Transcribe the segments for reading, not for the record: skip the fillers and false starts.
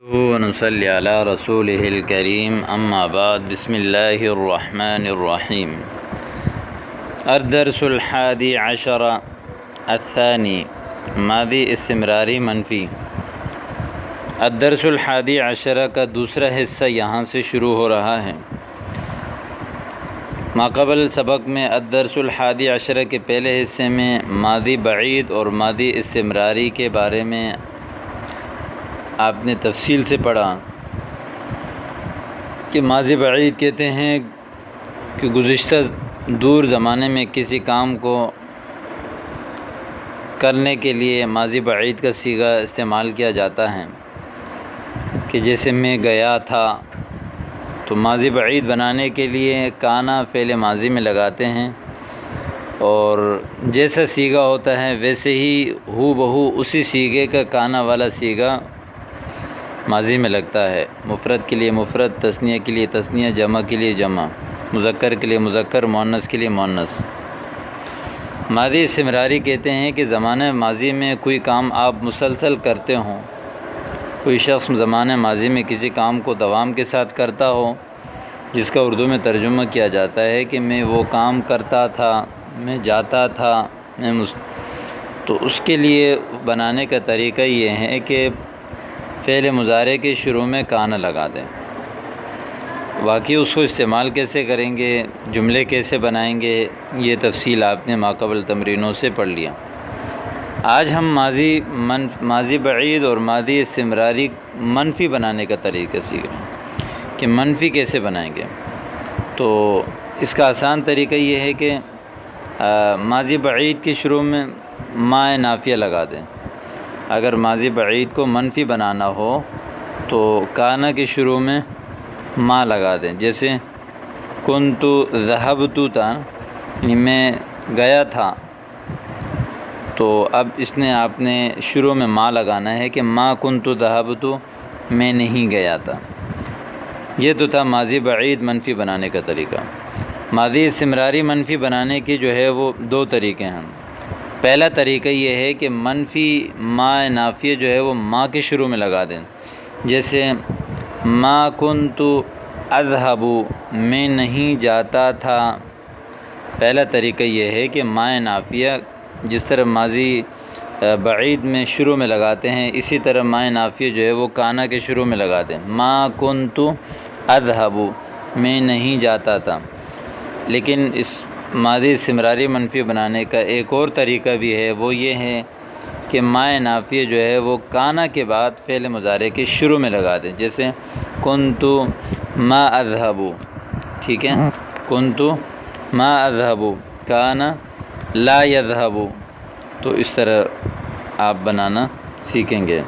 ونصلي على رسوله الكريم اما بعد بسم الله الرحمن الرحيم الدرس الحادي عشر الثاني ماضی استمراری منفی۔ الدرس الحادی عشرہ کا دوسرا حصہ یہاں سے شروع ہو رہا ہے۔ ماقبل سبق میں الدرس الحادی عشرہ کے پہلے حصے میں ماضی بعید اور ماضی استمراری کے بارے میں آپ نے تفصیل سے پڑھا کہ ماضی بعید کہتے ہیں کہ گزشتہ دور زمانے میں کسی کام کو کرنے کے لیے ماضی بعید کا صیغہ استعمال کیا جاتا ہے، کہ جیسے میں گیا تھا، تو ماضی بعید بنانے کے لیے کانا فعل ماضی میں لگاتے ہیں، اور جیسا صیغہ ہوتا ہے ویسے ہی ہو بہو اسی صیغے کا کانا والا صیغہ ماضی میں لگتا ہے۔ مفرد کے لیے مفرد، تثنیہ کے لیے تثنیہ، جمع کے لیے جمع، مذکر کے لیے مذکر، مؤنث کے لیے مؤنث۔ ماضی استمراری کہتے ہیں کہ زمانہ ماضی میں کوئی کام آپ مسلسل کرتے ہوں، کوئی شخص زمانہ ماضی میں کسی کام کو دوام کے ساتھ کرتا ہو، جس کا اردو میں ترجمہ کیا جاتا ہے کہ میں وہ کام کرتا تھا، میں جاتا تھا، تو اس کے لیے بنانے کا طریقہ یہ ہے کہ فعل مضارع کے شروع میں کانا لگا دیں۔ واقعی اس کو استعمال کیسے کریں گے، جملے کیسے بنائیں گے، یہ تفصیل آپ نے ماقبل تمرینوں سے پڑھ لیا۔ آج ہم ماضی بعید اور ماضی استمراری منفی بنانے کا طریقہ سیکھ رہے ہیں کہ منفی کیسے بنائیں گے۔ تو اس کا آسان طریقہ یہ ہے کہ ماضی بعید کے شروع میں ما نافیہ لگا دیں۔ اگر ماضی بعید کو منفی بنانا ہو تو کانا کے شروع میں ما لگا دیں، جیسے کنتو ذہبتو تھا، یعنی میں گیا تھا، تو اب اس نے آپ نے شروع میں ما لگانا ہے کہ ما کنتو ذہبتو، میں نہیں گیا تھا۔ یہ تو تھا ماضی بعید منفی بنانے کا طریقہ۔ ماضی استمراری منفی بنانے کے جو ہے وہ دو طریقے ہیں۔ پہلا طریقہ یہ ہے کہ منفی ما نافیہ جو ہے وہ ما کے شروع میں لگا دیں، جیسے ما کنتو اذهب، میں نہیں جاتا تھا۔ پہلا طریقہ یہ ہے کہ ما نافیہ جس طرح ماضی بعید میں شروع میں لگاتے ہیں، اسی طرح ما نافیہ جو ہے وہ کانا کے شروع میں لگا دیں۔ ما کنتو اذهب، میں نہیں جاتا تھا۔ لیکن اس ماضی استمراری منفی بنانے کا ایک اور طریقہ بھی ہے، وہ یہ ہے کہ ما نافیہ جو ہے وہ کانا کے بعد فعل مضارع کے شروع میں لگا دیں، جیسے کنتو ما اذهب، ٹھیک ہے، کنتو ما اذهب کانا لا يذهب، تو اس طرح آپ بنانا سیکھیں گے۔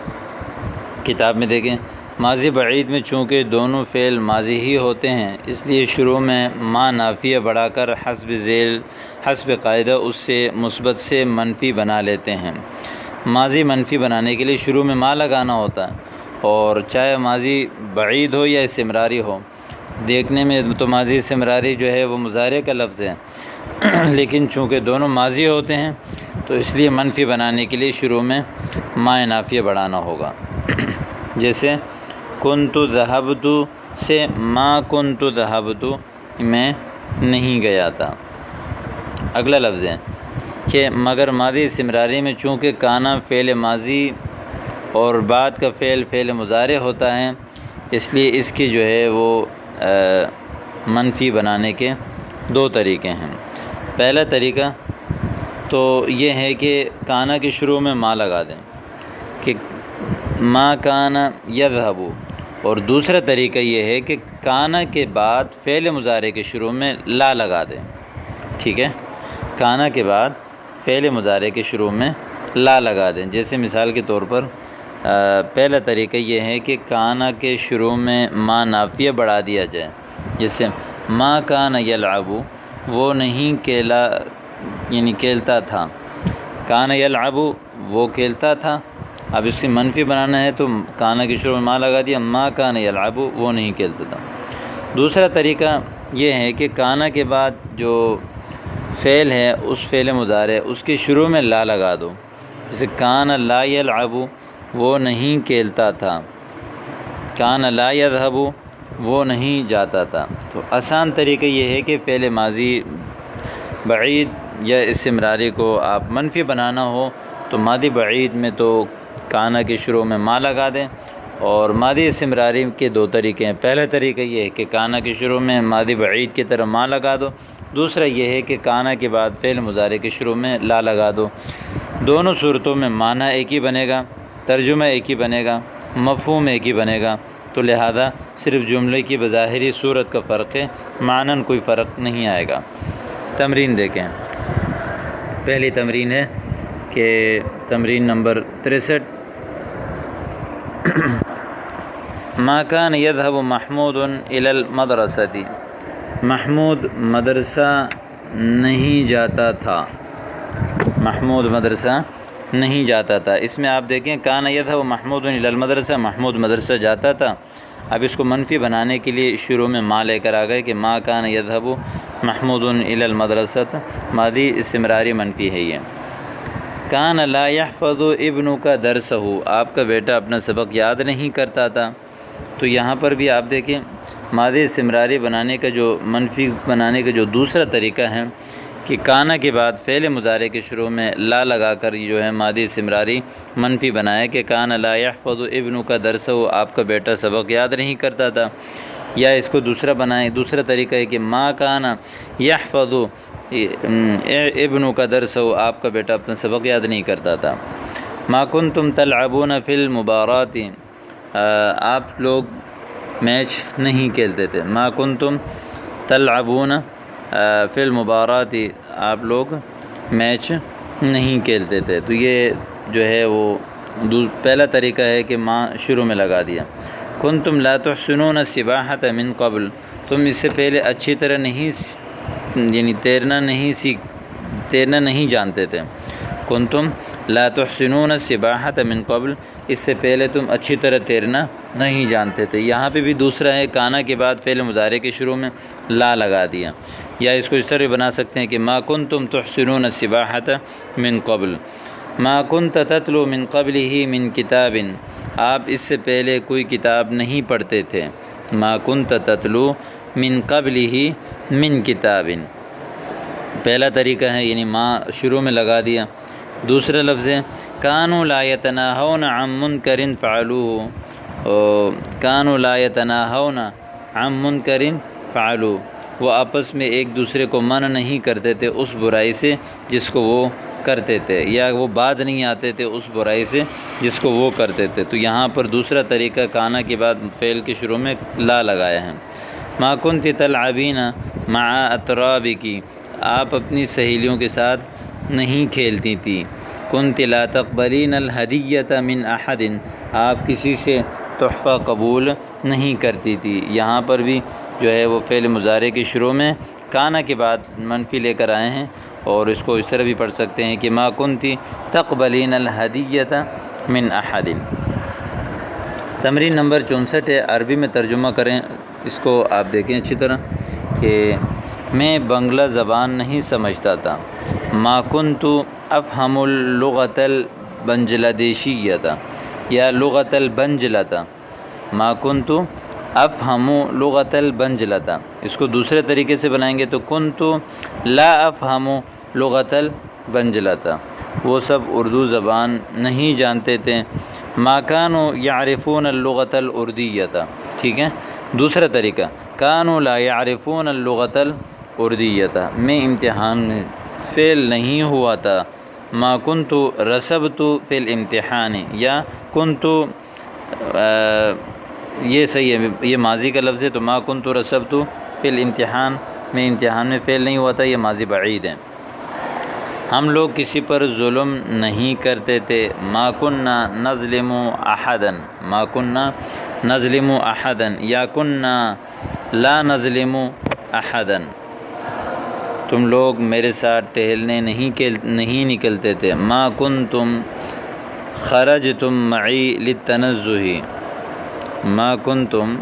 کتاب میں دیکھیں، ماضی بعید میں چونکہ دونوں فعل ماضی ہی ہوتے ہیں، اس لیے شروع میں ما نافیہ بڑھا کر حسب قاعدہ اس سے مثبت سے منفی بنا لیتے ہیں۔ ماضی منفی بنانے کے لیے شروع میں ما لگانا ہوتا ہے، اور چاہے ماضی بعید ہو یا استمراری ہو۔ دیکھنے میں تو ماضی استمراری جو ہے وہ مضارع کا لفظ ہے، لیکن چونکہ دونوں ماضی ہوتے ہیں تو اس لیے منفی بنانے کے لیے شروع میں ما نافیہ بڑھانا ہوگا۔ جیسے کنتو ذہبتو سے ما کنتو ذہبتو، میں نہیں گیا تھا۔ اگلا لفظ ہے کہ مگر ماضی استمراری میں چونکہ کانا فعل ماضی اور بعد کا فعل مضارع ہوتا ہے، اس لیے اس کی جو ہے وہ منفی بنانے کے دو طریقے ہیں۔ پہلا طریقہ تو یہ ہے کہ کانا کے شروع میں ما لگا دیں کہ ما کانا یذہب، اور دوسرا طریقہ یہ ہے کہ کانا کے بعد فعل مضارع کے شروع میں لا لگا دیں، ٹھیک ہے، کانا کے بعد فعل مضارع کے شروع میں لا لگا دیں۔ جیسے مثال کے طور پر پہلا طریقہ یہ ہے کہ کانا کے شروع میں ما نافیہ بڑھا دیا جائے، جیسے ما کان یلعب، وہ نہیں کھیلتا تھا، کان یلعب، وہ کھیلتا تھا۔ اب اس کی منفی بنانا ہے تو کانا کے شروع میں ما لگا دیا، ما کان یلعب، وہ نہیں کھیلتا تھا۔ دوسرا طریقہ یہ ہے کہ کانا کے بعد جو فعل ہے اس فعل مضارع اس کے شروع میں لا لگا دو، جیسے کان لا یلعب، وہ نہیں کھیلتا تھا۔ کان لا یذهب وہ نہیں جاتا تھا۔ تو آسان طریقہ یہ ہے کہ فعل ماضی بعید یا استمراری کو آپ منفی بنانا ہو تو ماضی بعید میں تو کانا کے شروع میں ما لگا دیں، اور ماضی استمراری کے دو طریقے ہیں۔ پہلا طریقہ یہ ہے کہ کانا کے شروع میں ماضی بعید کی طرح ما لگا دو، دوسرا یہ ہے کہ کانا کے بعد فعل مضارع کے شروع میں لا لگا دو۔ دونوں صورتوں میں معنی ایک ہی بنے گا، ترجمہ ایک ہی بنے گا، مفہوم ایک ہی بنے گا، تو لہذا صرف جملے کی بظاہری صورت کا فرق ہے، معنن کوئی فرق نہیں آئے گا۔ تمرین دیکھیں، پہلی تمرین ہے کہ تمرین نمبر 63 ما کان یذهب محمود الی المدرسۃ، محمود مدرسہ نہیں جاتا تھا، محمود مدرسہ نہیں جاتا تھا۔ اس میں آپ دیکھیں کان یذهب محمود الی المدرسہ، محمود مدرسہ جاتا تھا۔ اب اس کو منفی بنانے کے لیے شروع میں ما لے کر آ گئے کہ ما کان یذهب محمود الی المدرسۃ، ماضی استمراری منفی ہے یہ۔ کان لا یحفظ ابنک درسہ، آپ کا بیٹا اپنا سبق یاد نہیں کرتا تھا۔ تو یہاں پر بھی آپ دیکھیں ماضی استمراری بنانے کا جو منفی بنانے کا جو دوسرا طریقہ ہے کہ کانا کے بعد فعل مضارع کے شروع میں لا لگا کر جو ہے ماضی استمراری منفی بنائے کہ کان لا یحفظ ابنک درسہ، آپ کا بیٹا سبق یاد نہیں کرتا تھا۔ یا اس کو دوسرا بنائیں، دوسرا طریقہ ہے کہ ما کان یحفظ ابنک درسہ، آپ کا بیٹا اپنا سبق یاد نہیں کرتا تھا۔ ما کنتم تلعبون فی المبارات، آپ لوگ میچ نہیں کھیلتے تھے۔ ما کنتم تلعبون فی المبارات، آپ لوگ میچ نہیں کھیلتے تھے۔ تو یہ جو ہے وہ پہلا طریقہ ہے کہ ما شروع میں لگا دیا۔ کنتم لا تحسنون السباحۃ من قبل، تم اس سے پہلے اچھی طرح نہیں یعنی تیرنا نہیں جانتے تھے۔ کنتم لا تحسنون السباحۃ من قبل، اس سے پہلے تم اچھی طرح تیرنا نہیں جانتے تھے۔ یہاں پہ بھی دوسرا ہے کانا کے بعد فعل مضارع کے شروع میں لا لگا دیا۔ یا اس کو اس طرح بنا سکتے ہیں کہ ما کنتم تحسنون السباحۃ من قبل، ما کنت تتلو من قبلہ من کتاب، آپ اس سے پہلے کوئی کتاب نہیں پڑھتے تھے۔ ما کنت تتلو من قبلہ من کتاب، پہلا طریقہ ہے یعنی ما شروع میں لگا دیا۔ دوسرا لفظ ہے کانوا لا یتناہون عن منکر فعلوہ، کانوا لا یتناہون عن منکر فعلوہ، وہ آپس میں ایک دوسرے کو منع نہیں کرتے تھے اس برائی سے جس کو وہ کرتے تھے، یا وہ باز نہیں آتے تھے اس برائی سے جس کو وہ کرتے تھے۔ تو یہاں پر دوسرا طریقہ کانا کے بعد فعل کے شروع میں لا لگایا ہے۔ ما کنت تلعبین مع اطرابک، آپ اپنی سہیلیوں کے ساتھ نہیں کھیلتی تھی۔ کنت لا تقبلین الہدیۃ من احد، آپ کسی سے تحفہ قبول نہیں کرتی تھی۔ یہاں پر بھی جو ہے وہ فعل مضارع کے شروع میں کانا کے بعد منفی لے کر آئے ہیں، اور اس کو اس طرح بھی پڑھ سکتے ہیں کہ ما کنت تقبلین الہدیۃ من احد۔ تمرین نمبر 64 ہے، عربی میں ترجمہ کریں۔ اس کو آپ دیکھیں اچھی طرح کہ میں بنگلہ زبان نہیں سمجھتا تھا۔ ما کنت افہم اللغۃ البنجلہ دیشیۃ یا لغۃ البنجلۃ، ما کنت افہم لغۃ البنجلۃ، اس کو دوسرے طریقے سے بنائیں گے تو کنت لا افہم لغۃ البنجلۃ، وہ سب اردو زبان نہیں جانتے تھے۔ ما کانوا یعرفون اللغۃ الاردیۃ، ٹھیک ہے۔ دوسرا طریقہ کانوا لا یعرفون اللغۃ الاردیۃ، میں امتحان میں فیل نہیں ہوا تھا۔ ما کنت رسبت فی الامتحان یا کنت، یہ صحیح ہے، یہ ماضی کا لفظ ہے، تو ما کنت رسبت فی الامتحان، میں امتحان میں فیل نہیں ہوا تھا، یہ ماضی بعید ہے۔ ہم لوگ کسی پر ظلم نہیں کرتے تھے۔ ما کننا نظلم احدا، ما کننا نظلم احدا یا کننا لا نظلم احدا، تم لوگ میرے ساتھ ٹہلنے نہیں نکلتے تھے۔ ما کنتم خرجتم معی للتنزہ، ما کنتم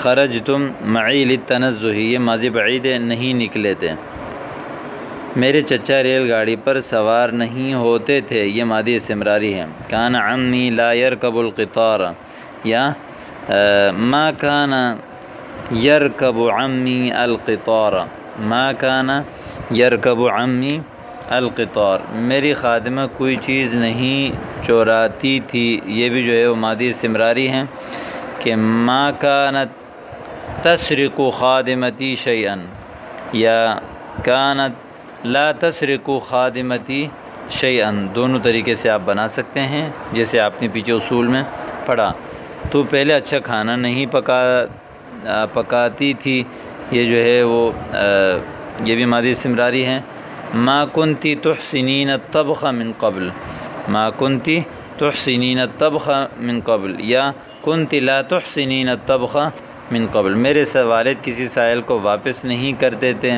خرجتم معی للتنزہ، یہ ماضی بعید ہے، نہیں نکلے تھے۔ میرے چچا ریل گاڑی پر سوار نہیں ہوتے تھے، یہ ماضی استمراری ہے۔ کان عمی لا یرکب القطار یا ما کان یرکب عمی القطار، ما کان یرکب عمی القطار، میری خادمہ کوئی چیز نہیں چوراتی تھی، یہ بھی جو ہے وہ ماضی استمراری ہیں کہ ما کانت تسرق خادمتی شیئا، یا کانت لا تسرق خادمتی شیئا، دونوں طریقے سے آپ بنا سکتے ہیں جیسے آپ نے پیچھے اصول میں پڑھا۔ تو پہلے اچھا کھانا نہیں پکاتی تھی، یہ جو ہے وہ یہ بھی ماضی استمراری ہے۔ ما کنتی تحسنین الطبخ من قبل، ما کنتی تحسنین الطبخ من قبل، یا کنتی لا تحسنین الطبخ من قبل، میرے والد کسی سائل کو واپس نہیں کرتے تھے۔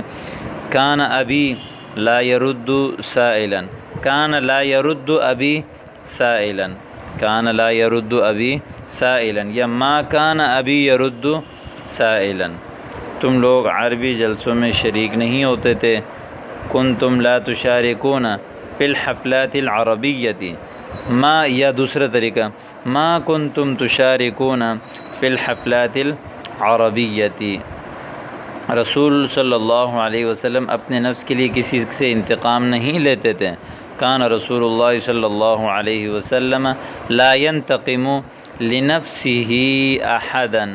کان ابی لا یرد سائلا، کان لا یرد ابی سائلا، کان لا یرد ابی سائلا، یا ما کان ابی یرد سائلا، تم لوگ عربی جلسوں میں شریک نہیں ہوتے تھے۔ کنتم لا تشارکون فی الحفلات العربیۃ، ما، یا دوسرا طریقہ ما کنتم تشارکون فی الحفلات العربیۃ، رسول صلی اللہ علیہ وسلم اپنے نفس کے لیے کسی سے انتقام نہیں لیتے تھے۔ کان رسول اللہ صلی اللہ علیہ وسلم لا ينتقم لنفسه احدا،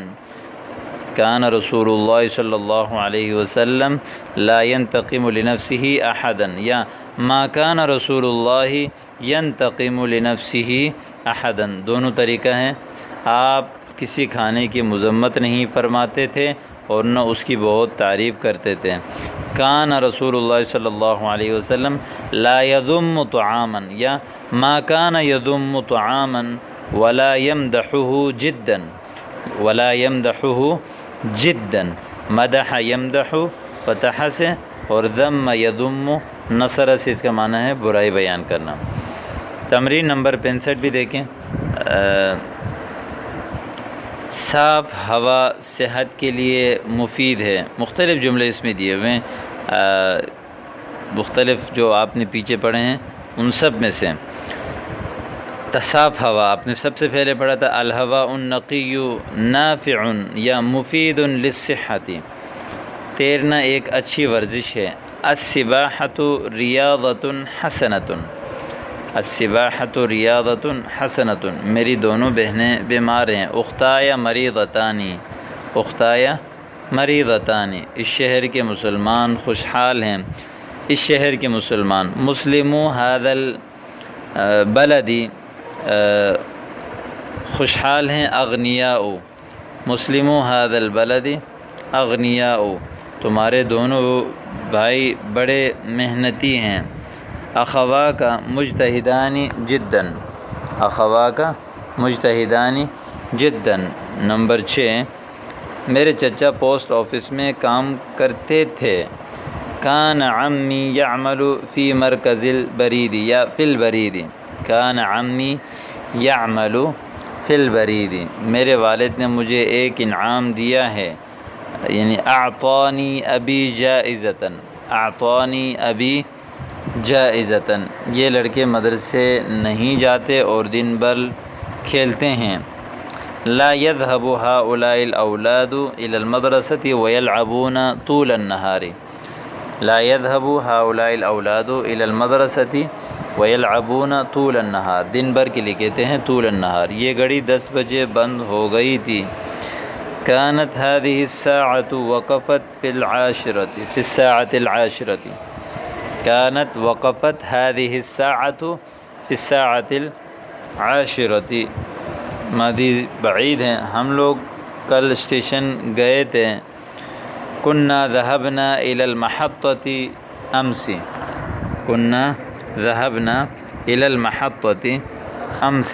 کان رسول اللہ صلی اللہ علیہ وسلم لا ينتقم لنفسه احدا، یا ما کان رسول اللہ ينتقم لنفسه احدا، دونوں طریقہ ہیں۔ آپ کسی کھانے کی مذمت نہیں فرماتے تھے اور نہ اس کی بہت تعریف کرتے تھے۔ کان رسول اللہ صلی اللہ علیہ وسلم لا یذم طعاما، یا ما کان یذم طعاما ولا یمدحہ جدا، ولا یمدحہ جدا، مدح یمدح فتح سے، اور ذم یذم نصر سے، اس کا معنی ہے برائی بیان کرنا۔ تمرین نمبر 65 بھی دیکھیں۔ صاف ہوا صحت کے لیے مفید ہے، مختلف جملے اس میں دیے ہوئے ہیں، مختلف جو آپ نے پیچھے پڑھے ہیں ان سب میں سے۔ صاف ہوا آپ نے سب سے پہلے پڑھا تھا، الہوا النقی نافع یا مفید للصحت، تیرنا ایک اچھی ورزش ہے۔ السباحۃ ریاضۃ حسنۃ، السباحۃ ریاضۃ حسنۃ، میری دونوں بہنیں بیمار ہیں۔ اختایا مریضتانی، اختایا مریضتانی، اس شہر کے مسلمان خوشحال ہیں، اس شہر کے مسلمان۔ مسلمو ھذا البلد، خوشحال ہیں اغنیاء، مسلمو ھذا البلد اغنیاء، تمہارے دونوں بھائی بڑے محنتی ہیں۔ اخوا کا مجتہدانی جدا، اخوا کا مجتہدانی جدا۔ نمبر 6، میرے چچا پوسٹ آفس میں کام کرتے تھے۔ کان عمی یعمل فی مرکز البرید، یا فی البرید، کان عمی یعمل فی البرید، میرے والد نے مجھے ایک انعام دیا ہے، یعنی اعطانی ابی جائزۃ، اعطانی ابی جائزۃ، یہ لڑکے مدرسے نہیں جاتے اور دن بھر کھیلتے ہیں۔ لا يذهب هؤلاء الاولاد الى المدرسة ويلعبون طول النهار، لا يذهب هؤلاء الاولاد الى المدرسة ويلعبون طول النهار، دن بھر کے لیے کہتے ہیں طول النهار۔ یہ گھڑی 10 بجے بند ہو گئی تھی۔ كانت هذه الساعة وقفت في العاشرة، في الساعة العاشرة، كانت وقفت هذه الساعة في الساعة العاشرة، ماضی بعید ہیں، ہم لوگ کل اسٹیشن گئے تھے۔ كنا ذهبنا إلى المحطة أمس، كنا ذهبنا إلى المحطة أمس،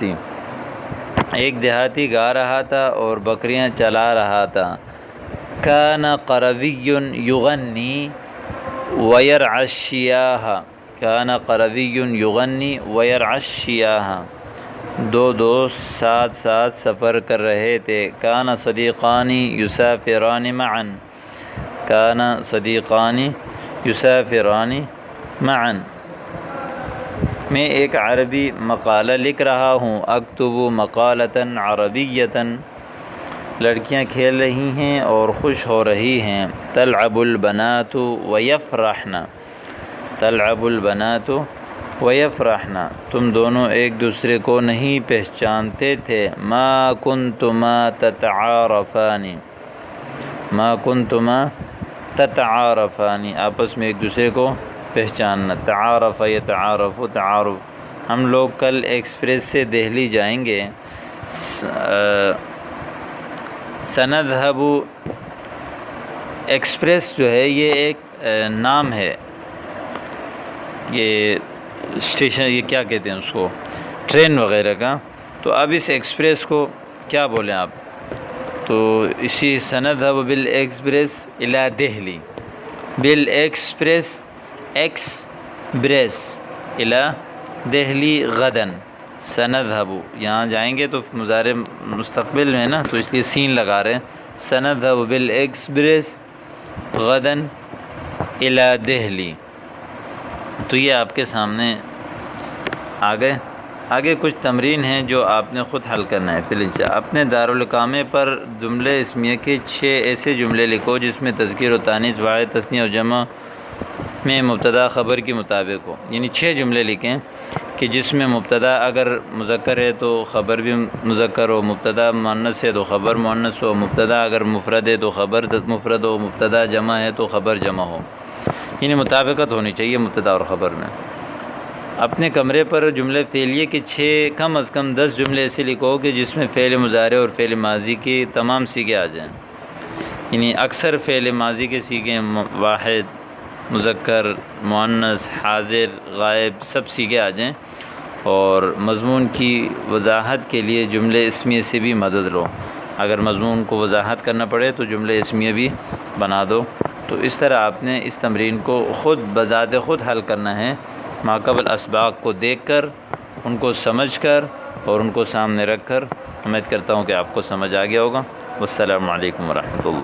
ایک دیہاتی گا رہا تھا اور بکریاں چلا رہا تھا۔ كان قروی یغنی ویرعى الشیاہ، كان قروی یغنی ویرعى الشیاہ، دو دوست ساتھ ساتھ سفر کر رہے تھے۔ کان صدیقان یسافران معا، کان صدیقان یسافران معا، میں ایک عربی مقالہ لکھ رہا ہوں، اکتب مقالۃ عربیۃ، لڑکیاں کھیل رہی ہیں اور خوش ہو رہی ہیں، تلعب البنات ویفرحن، تلعب البنات ویفرحن، تم دونوں ایک دوسرے کو نہیں پہچانتے تھے، ما کنتما تتعارفان، ما کنتما تتعارفان، آپس میں ایک دوسرے کو پہچاننا، تعارف یتعارف، تعارف۔ ہم لوگ کل ایکسپریس سے دہلی جائیں گے، سنذهب، ایکسپریس جو ہے یہ ایک نام ہے، یہ اسٹیشن، یہ کیا کہتے ہیں اس کو، ٹرین وغیرہ کا، تو اب اس ایکسپریس کو کیا بولیں آپ، تو اسی سنذهب بالاکسپریس الی دہلی، بالاکسپریس، ایکسپریس الی دہلی غداً، سنذهب، یہاں جائیں گے تو مضارع مستقبل میں نا، تو اس لیے سین لگا رہے ہیں، سنذهب بالاکسپریس غداً الی دہلی۔ تو یہ آپ کے سامنے آگے کچھ تمرین ہیں جو آپ نے خود حل کرنا ہے۔ پلیز اپنے دارالکامے پر جملے اسمیہ کے 6 ایسے جملے لکھو جس میں تذکیر و تانیث، واحد، تثنیہ و جمع میں مبتدا خبر کے مطابق ہو، یعنی 6 جملے لکھیں کہ جس میں مبتدا اگر مذکر ہے تو خبر بھی مذکر ہو، مبتدا مؤنث ہے تو خبر مؤنث ہو، مبتدا اگر مفرد ہے تو خبر مفرد ہو، مبتدا جمع ہے تو خبر جمع ہو، یعنی مطابقت ہونی چاہیے مبتدا اور خبر میں۔ اپنے کمرے پر جملے فعلیے کے 6 کم از کم 10 جملے ایسے لکھو کہ جس میں فعل مضارع اور فعل ماضی کی تمام صیغے آ جائیں، یعنی اکثر فعل ماضی کے صیغے، واحد، مذکر، مؤنث، حاضر، غائب، سب صیغے آ جائیں، اور مضمون کی وضاحت کے لیے جملے اسمیہ سے بھی مدد لو، اگر مضمون کو وضاحت کرنا پڑے تو جملے اسمیہ بھی بنا دو۔ تو اس طرح آپ نے اس تمرین کو خود بذات خود حل کرنا ہے، ماقبل اسباق کو دیکھ کر، ان کو سمجھ کر اور ان کو سامنے رکھ کر۔ امید کرتا ہوں کہ آپ کو سمجھ آ گیا ہوگا۔ والسلام علیکم ورحمۃ اللہ۔